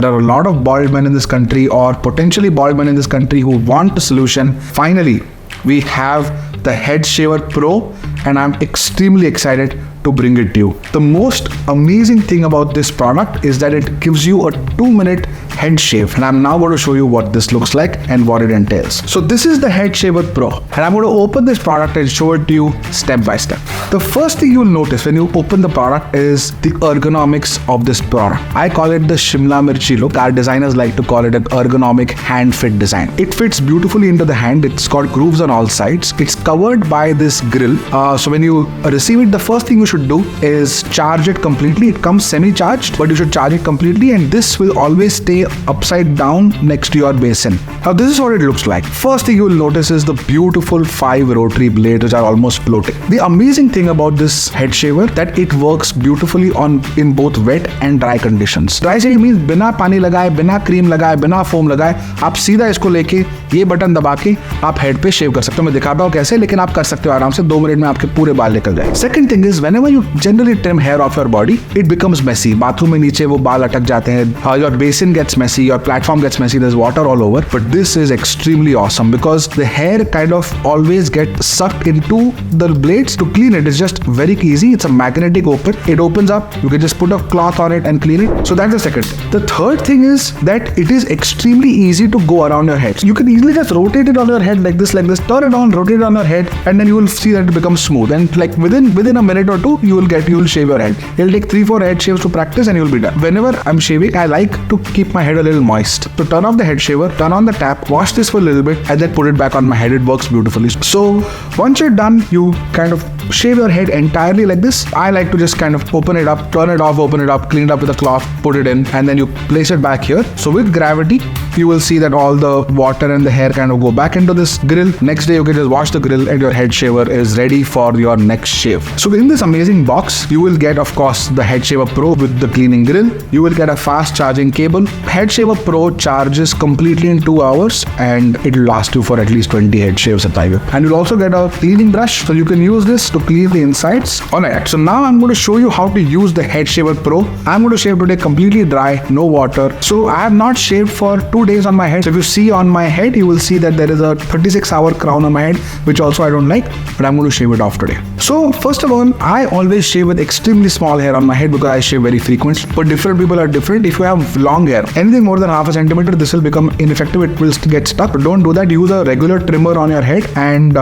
There are a lot of bald men in this country or potentially bald men in this country who want a solution. Finally, we have the Headshaver Pro, and I'm extremely excited to bring it to you. The most amazing thing about this product is that it gives you a 2-minute head shave, and I'm now going to show you what this looks like and what it entails. So this is the Headshaver Pro, and I'm going to open this product and show it to you step by step. The first thing you will notice when you open the product is the ergonomics of this product. I call it the Shimla Mirchi look. Our designers like to call it an ergonomic hand fit design. It fits beautifully into the hand. It's got grooves on all sides. It's covered by this grill. So when you receive it, the first thing you should do is charge it completely. It comes semi-charged, but you should charge it completely, and this will always stay upside down next to your basin. Now this is what it looks like. First thing you will notice is the beautiful 5 rotary blades which are almost floating. The amazing thing about this head shaver that it works beautifully in both wet and dry conditions. Dry shaving means बिना पानी लगाए, बिना cream लगाए, बिना foam लगाए, आप सीधा इसको लेके ये बटन दबा के आप हेड पे शेव कर सकते हो. मैं दिखाता हूँ कैसे, लेकिन आप कर सकते हो आराम से. 2 मिनट में आपके पूरे बाल निकल जाए. Second thing is whenever you generally trim hair off your body, it becomes messy. Bathroom में नीचे वो बाल अटक जाते हैं. Your basin gets messy, your platform gets messy, there's water all over. But this is extremely awesome because the hair kind of always gets sucked into the blades. To clean it is just very easy. It's a magnetic open. It opens up. You can just put a cloth on it and clean it. So that's the second thing. The third thing is that it is extremely easy to go around your head. You can easily just rotate it on your head like this, turn it on, rotate it on your head, and then you will see that it becomes smooth. And like within a minute or two, you will shave your head. It'll take 3-4 head shaves to practice and you'll be done. Whenever I'm shaving, I like to keep my head a little moist. So turn off the head shaver, turn on the tap, wash this for a little bit, and then put it back on my head. It works beautifully. So once you're done, you kind of shave your head entirely like this. I like to just kind of open it up, turn it off, open it up, clean it up with a cloth, put it in, and then you place it back here. So with gravity, you will see that all the water and the hair kind of go back into this grill. Next day, you can just wash the grill and your head shaver is ready for your next shave. So in this amazing box, you will get, of course, the Headshaver Pro with the cleaning grill. You will get a fast charging cable. Headshaver Pro charges completely in 2 hours and it will last you for at least 20 head shaves at time. And you'll also get a cleaning brush, so you can use this to clean the insides. Alright, so now I'm going to show you how to use the Headshaver Pro. I'm going to shave today completely dry, no water. So I have not shaved for 2 days on my head. So if you see on my head, you will see that there is a 36-hour crown on my head, which also I don't like, but I'm going to shave it off today. So first of all, I always shave with extremely small hair on my head because I shave very frequent, but different people are different. If you have long hair, anything more than half a centimeter, this will become ineffective. It will get stuck. But don't do that. Use a regular trimmer on your head and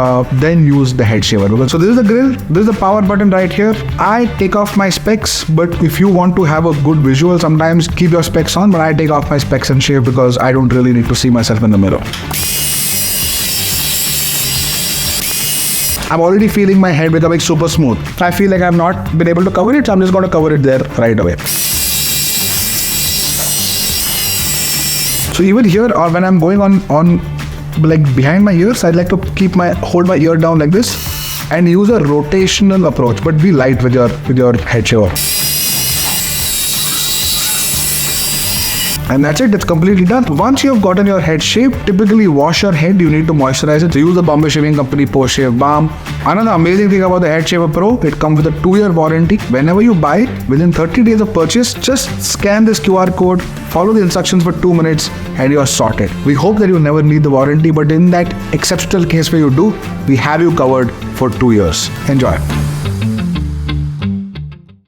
then use the head shaver. So this is the grill. This is the power button right here. I take off my specs, but if you want to have a good visual, sometimes keep your specs on, but I take off my specs and shave because I don't really need to see myself in the mirror. I'm already feeling my head becoming super smooth. I feel like I've not been able to cover it, so I'm just going to cover it there right away. So even here, or when I'm going on like behind my ears, I'd like to hold my ear down like this and use a rotational approach, but be light with your head shaver. And that's it, it's completely done. Once you have gotten your head shaved, typically wash your head, you need to moisturize it. So use the Bombay Shaving Company Post Shave Balm. Another amazing thing about the Headshaver Pro, it comes with a 2-year warranty. Whenever you buy it, within 30 days of purchase, just scan this QR code, follow the instructions for 2 minutes, and you're sorted. We hope that you never need the warranty, but in that exceptional case where you do, we have you covered for 2 years. Enjoy.